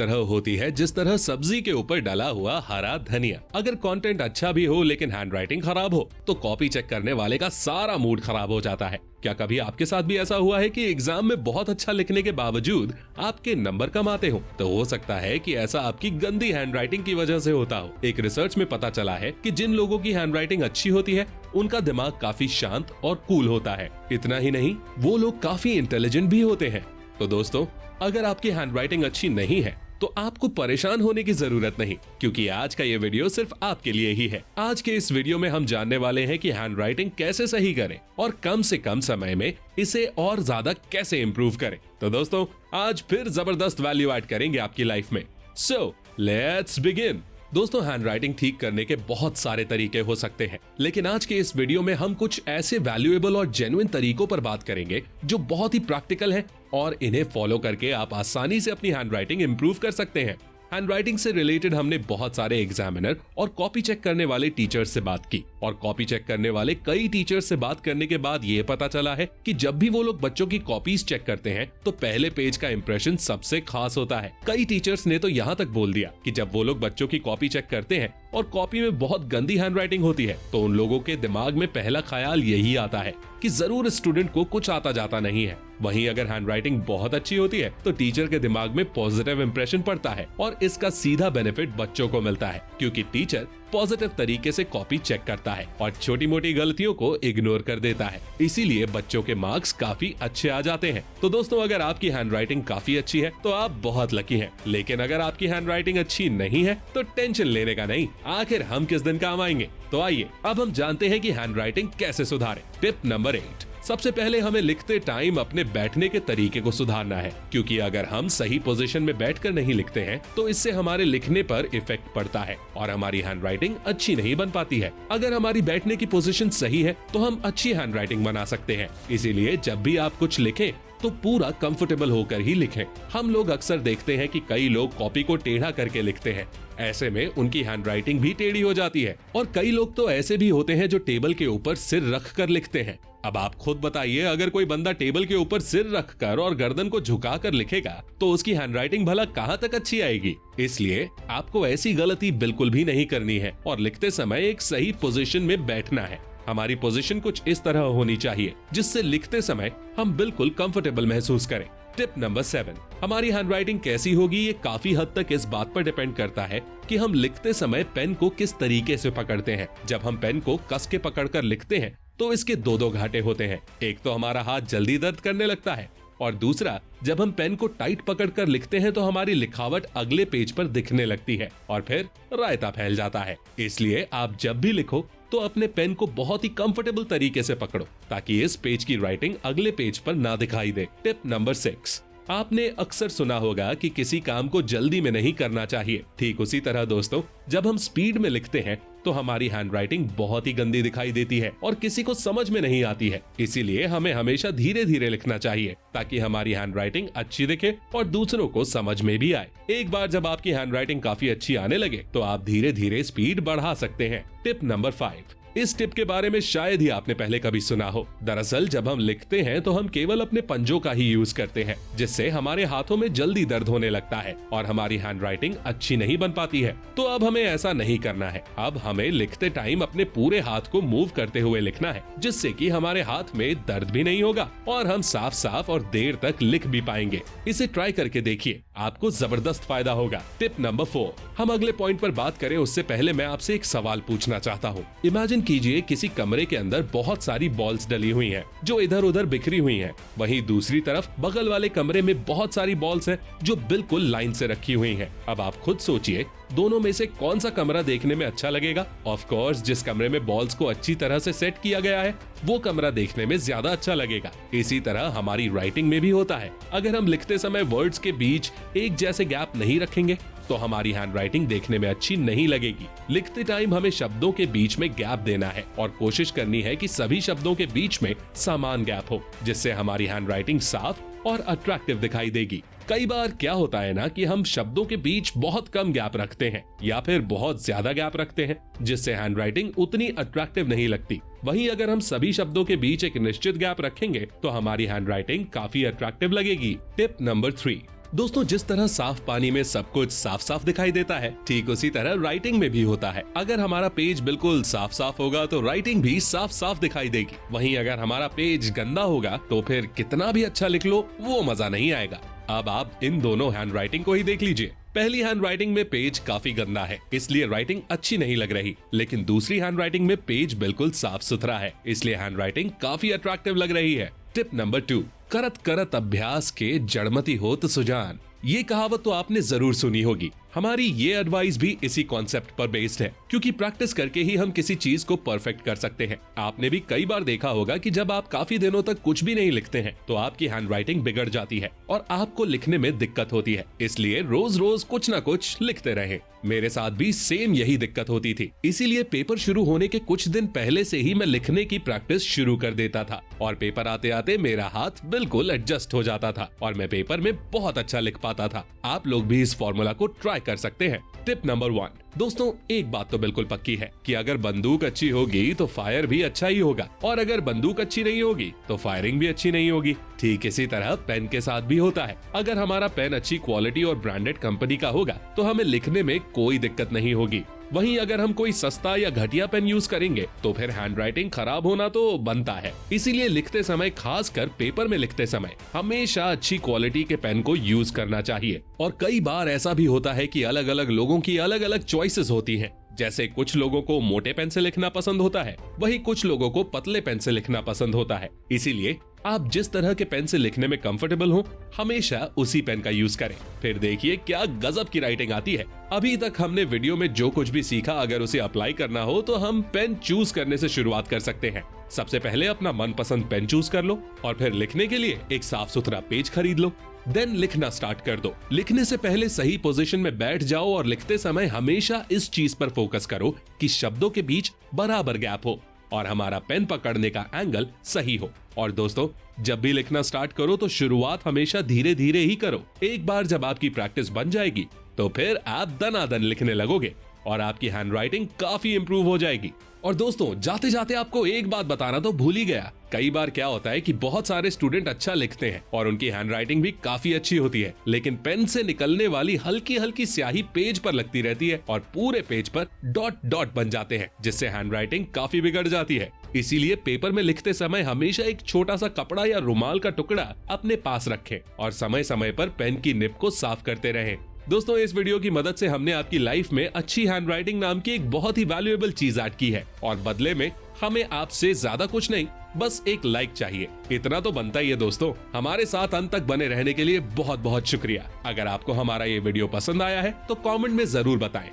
तरह होती है जिस तरह सब्जी के ऊपर डला हुआ हरा धनिया। अगर कंटेंट अच्छा भी हो लेकिन हैंडराइटिंग खराब हो तो कॉपी चेक करने वाले का सारा मूड खराब हो जाता है। क्या कभी आपके साथ भी ऐसा हुआ है कि एग्जाम में बहुत अच्छा लिखने के बावजूद आपके नंबर कम आते हो? तो हो सकता है कि ऐसा आपकी गंदी हैंडराइटिंग की वजह से होता हो। एक रिसर्च में पता चला है कि जिन लोगों की हैंडराइटिंग अच्छी होती है उनका दिमाग काफी शांत और कूल होता है। इतना ही नहीं, वो लोग काफी इंटेलिजेंट भी होते हैं। तो दोस्तों, अगर आपकी हैंडराइटिंग अच्छी नहीं है तो आपको परेशान होने की जरूरत नहीं, क्योंकि आज का ये वीडियो सिर्फ आपके लिए ही है। आज के इस वीडियो में हम जानने वाले हैं कि हैंडराइटिंग कैसे सही करें और कम से कम समय में इसे और ज्यादा कैसे इंप्रूव करें। तो दोस्तों, आज फिर जबरदस्त वैल्यू ऐड करेंगे आपकी लाइफ में। So let's begin. दोस्तों, हैंडराइटिंग ठीक करने के बहुत सारे तरीके हो सकते हैं, लेकिन आज के इस वीडियो में हम कुछ ऐसे वैल्यूएबल और जेन्युइन तरीकों पर बात करेंगे जो बहुत ही प्रैक्टिकल हैं और इन्हें फॉलो करके आप आसानी से अपनी हैंडराइटिंग इंप्रूव कर सकते हैं। हैंडराइटिंग से रिलेटेड हमने बहुत सारे एग्जामिनर और कॉपी चेक करने वाले टीचर्स से बात की, और कॉपी चेक करने वाले कई टीचर्स से बात करने के बाद ये पता चला है कि जब भी वो लोग बच्चों की कॉपीज चेक करते हैं तो पहले पेज का इंप्रेशन सबसे खास होता है। कई टीचर्स ने तो यहाँ तक बोल दिया कि जब वो लोग बच्चों की कॉपी चेक करते हैं और कॉपी में बहुत गंदी हैंडराइटिंग होती है तो उन लोगों के दिमाग में पहला ख्याल यही आता है कि जरूर स्टूडेंट को कुछ आता जाता नहीं है। वहीं अगर हैंडराइटिंग बहुत अच्छी होती है तो टीचर के दिमाग में पॉजिटिव इंप्रेशन पड़ता है और इसका सीधा बेनिफिट बच्चों को मिलता है, क्योंकि टीचर पॉजिटिव तरीके से कॉपी चेक करता है और छोटी मोटी गलतियों को इग्नोर कर देता है। इसीलिए बच्चों के मार्क्स काफी अच्छे आ जाते हैं। तो दोस्तों, अगर आपकी हैंडराइटिंग काफी अच्छी है तो आप बहुत लकी हैं, लेकिन अगर आपकी हैंडराइटिंग अच्छी नहीं है तो टेंशन लेने का नहीं, आखिर हम किस दिन काम आएंगे। तो आइए अब हम जानते हैं कि हैंडराइटिंग कैसे सुधारें। Tip number 8। सबसे पहले हमें लिखते टाइम अपने बैठने के तरीके को सुधारना है, क्योंकि अगर हम सही पोजीशन में बैठकर नहीं लिखते हैं तो इससे हमारे लिखने पर इफेक्ट पड़ता है और हमारी हैंडराइटिंग अच्छी नहीं बन पाती है। अगर हमारी बैठने की पोजीशन सही है तो हम अच्छी हैंडराइटिंग बना सकते हैं। इसीलिए जब भी आप कुछ लिखें तो पूरा कंफर्टेबल होकर ही लिखें। हम लोग अक्सर देखते हैं कि कई लोग कॉपी को टेढ़ा करके लिखते हैं, ऐसे में उनकी हैंडराइटिंग भी टेढ़ी हो जाती है। और कई लोग तो ऐसे भी होते हैं जो टेबल के ऊपर सिर रख कर लिखते हैं। अब आप खुद बताइए, अगर कोई बंदा टेबल के ऊपर सिर रखकर और गर्दन को झुकाकर लिखेगा तो उसकी हैंडराइटिंग भला कहाँ तक अच्छी आएगी। इसलिए आपको ऐसी गलती बिल्कुल भी नहीं करनी है और लिखते समय एक सही पोजीशन में बैठना है। हमारी पोजीशन कुछ इस तरह होनी चाहिए जिससे लिखते समय हम बिल्कुल कंफर्टेबल महसूस करें। Tip number 7। हमारी हैंडराइटिंग कैसी होगी ये काफी हद तक इस बात पर डिपेंड करता है कि हम लिखते समय पेन को किस तरीके से पकड़ते हैं। जब हम पेन को कस के पकड़कर लिखते हैं तो इसके दो घाटे होते हैं। एक तो हमारा हाथ जल्दी दर्द करने लगता है और दूसरा, जब हम पेन को टाइट पकड़कर लिखते हैं तो हमारी लिखावट अगले पेज पर दिखने लगती है और फिर रायता फैल जाता है। इसलिए आप जब भी लिखो तो अपने पेन को बहुत ही कंफर्टेबल तरीके से पकड़ो ताकि इस पेज की राइटिंग अगले पेज पर ना दिखाई दे। Tip number 6। आपने अक्सर सुना होगा कि किसी काम को जल्दी में नहीं करना चाहिए। ठीक उसी तरह दोस्तों, जब हम स्पीड में लिखते हैं तो हमारी हैंडराइटिंग बहुत ही गंदी दिखाई देती है और किसी को समझ में नहीं आती है। इसीलिए हमें हमेशा धीरे धीरे लिखना चाहिए ताकि हमारी हैंडराइटिंग अच्छी दिखे और दूसरों को समझ में भी आए। एक बार जब आपकी हैंडराइटिंग काफी अच्छी आने लगे तो आप धीरे धीरे स्पीड बढ़ा सकते हैं। Tip number 5। इस टिप के बारे में शायद ही आपने पहले कभी सुना हो। दरअसल जब हम लिखते हैं तो हम केवल अपने पंजों का ही यूज करते हैं, जिससे हमारे हाथों में जल्दी दर्द होने लगता है और हमारी हैंडराइटिंग अच्छी नहीं बन पाती है। तो अब हमें ऐसा नहीं करना है। अब हमें लिखते टाइम अपने पूरे हाथ को मूव करते हुए लिखना है, जिससे कि हमारे हाथ में दर्द भी नहीं होगा और हम साफ साफ और देर तक लिख भी पाएंगे। इसे ट्राई करके देखिए, आपको जबरदस्त फायदा होगा। Tip number 4। हम अगले पॉइंट पर बात करें उससे पहले मैं आपसे एक सवाल पूछना चाहता हूँ। इमेजिन कीजिए किसी कमरे के अंदर बहुत सारी बॉल्स डली हुई हैं, जो इधर उधर बिखरी हुई हैं। वहीं दूसरी तरफ बगल वाले कमरे में बहुत सारी बॉल्स हैं जो बिल्कुल लाइन से रखी हुई हैं। अब आप खुद सोचिए, दोनों में से कौन सा कमरा देखने में अच्छा लगेगा? ऑफ कोर्स जिस कमरे में बॉल्स को अच्छी तरह से सेट किया गया है वो कमरा देखने में ज्यादा अच्छा लगेगा। इसी तरह हमारी राइटिंग में भी होता है। अगर हम लिखते समय वर्ड्स के बीच एक जैसे गैप नहीं रखेंगे तो हमारी हैंडराइटिंग देखने में अच्छी नहीं लगेगी। लिखते टाइम हमें शब्दों के बीच में गैप देना है और कोशिश करनी है कि सभी शब्दों के बीच में समान गैप हो, जिससे हमारी हैंडराइटिंग साफ और अट्रैक्टिव दिखाई देगी। कई बार क्या होता है ना कि हम शब्दों के बीच बहुत कम गैप रखते हैं या फिर बहुत ज्यादा गैप रखते हैं, जिससे हैंडराइटिंग उतनी अट्रैक्टिव नहीं लगती। वहीं अगर हम सभी शब्दों के बीच एक निश्चित गैप रखेंगे तो हमारी हैंडराइटिंग काफी अट्रैक्टिव लगेगी। Tip number 3। दोस्तों, जिस तरह साफ पानी में सब कुछ साफ साफ दिखाई देता है, ठीक उसी तरह राइटिंग में भी होता है। अगर हमारा पेज बिल्कुल साफ साफ होगा तो राइटिंग भी साफ साफ दिखाई देगी। वहीं अगर हमारा पेज गंदा होगा तो फिर कितना भी अच्छा लिख लो, वो मजा नहीं आएगा। अब आप इन दोनों हैंड राइटिंग को ही देख लीजिए। पहली हैंड राइटिंग में पेज काफी गंदा है, इसलिए राइटिंग अच्छी नहीं लग रही। लेकिन दूसरी हैंड राइटिंग में पेज बिल्कुल साफ सुथरा है, इसलिए हैंड राइटिंग काफी अट्रैक्टिव लग रही है। टिप नंबर 2, करत करत अभ्यास के जड़मती होत सुजान। ये कहावत तो आपने जरूर सुनी होगी। हमारी ये एडवाइस भी इसी कॉन्सेप्ट पर बेस्ड है, क्योंकि प्रैक्टिस करके ही हम किसी चीज को परफेक्ट कर सकते हैं। आपने भी कई बार देखा होगा कि जब आप काफी दिनों तक कुछ भी नहीं लिखते हैं तो आपकी हैंडराइटिंग बिगड़ जाती है और आपको लिखने में दिक्कत होती है। इसलिए रोज रोज कुछ न कुछ लिखते रहें। मेरे साथ भी सेम यही दिक्कत होती थी, इसीलिए पेपर शुरू होने के कुछ दिन पहले से ही मैं लिखने की प्रैक्टिस शुरू कर देता था और पेपर आते आते मेरा हाथ बिल्कुल एडजस्ट हो जाता था और मैं पेपर में बहुत अच्छा लिख पाता था। आप लोग भी इस फॉर्मूला को ट्राई कर सकते हैं। टिप नंबर 1, दोस्तों, एक बात तो बिल्कुल पक्की है कि अगर बंदूक अच्छी होगी तो फायर भी अच्छा ही होगा, और अगर बंदूक अच्छी नहीं होगी तो फायरिंग भी अच्छी नहीं होगी। ठीक इसी तरह पेन के साथ भी होता है। अगर हमारा पेन अच्छी क्वालिटी और ब्रांडेड कंपनी का होगा तो हमें लिखने में कोई दिक्कत नहीं होगी। वहीं अगर हम कोई सस्ता या घटिया पेन यूज करेंगे तो फिर हैंडराइटिंग खराब होना तो बनता है। इसीलिए लिखते समय, खासकर पेपर में लिखते समय, हमेशा अच्छी क्वालिटी के पेन को यूज करना चाहिए। और कई बार ऐसा भी होता है कि अलग अलग लोगों की अलग अलग चॉइसेस होती हैं। जैसे कुछ लोगों को मोटे पेन से लिखना पसंद होता है, वहीं कुछ लोगों को पतले पेन से लिखना पसंद होता है। इसीलिए आप जिस तरह के पेन से लिखने में कंफर्टेबल हो, हमेशा उसी पेन का यूज करें। फिर देखिए क्या गजब की राइटिंग आती है। अभी तक हमने वीडियो में जो कुछ भी सीखा, अगर उसे अप्लाई करना हो तो हम पेन चूज करने से शुरुआत कर सकते हैं। सबसे पहले अपना मनपसंद पेन चूज कर लो और फिर लिखने के लिए एक साफ सुथरा पेज खरीद लो। देन लिखना स्टार्ट कर दो। लिखने से पहले सही पोजीशन में बैठ जाओ और लिखते समय हमेशा इस चीज पर फोकस करो कि शब्दों के बीच बराबर गैप हो और हमारा पेन पकड़ने का एंगल सही हो। और दोस्तों, जब भी लिखना स्टार्ट करो तो शुरुआत हमेशा धीरे धीरे ही करो। एक बार जब आपकी प्रैक्टिस बन जाएगी तो फिर आप दनादन लिखने लगोगे और आपकी हैंडराइटिंग काफी इंप्रूव हो जाएगी। और दोस्तों, जाते जाते आपको एक बात बताना तो भूल ही गया। कई बार क्या होता है कि बहुत सारे स्टूडेंट अच्छा लिखते हैं और उनकी हैंडराइटिंग भी काफी अच्छी होती है, लेकिन पेन से निकलने वाली हल्की हल्की स्याही पेज पर लगती रहती है और पूरे पेज पर डॉट डॉट बन जाते हैं, जिससे हैंडराइटिंग काफी बिगड़ जाती है। इसीलिए पेपर में लिखते समय हमेशा एक छोटा सा कपड़ा या रुमाल का टुकड़ा अपने पास रखें और समय समय पर पेन की निब को साफ करते रहें। दोस्तों, इस वीडियो की मदद से हमने आपकी लाइफ में अच्छी हैंडराइटिंग नाम की एक बहुत ही वैल्यूएबल चीज ऐड की है और बदले में हमें आपसे ज्यादा कुछ नहीं, बस एक लाइक चाहिए। इतना तो बनता ही है। दोस्तों, हमारे साथ अंत तक बने रहने के लिए बहुत बहुत शुक्रिया। अगर आपको हमारा ये वीडियो पसंद आया है तो कमेंट में जरूर बताएं।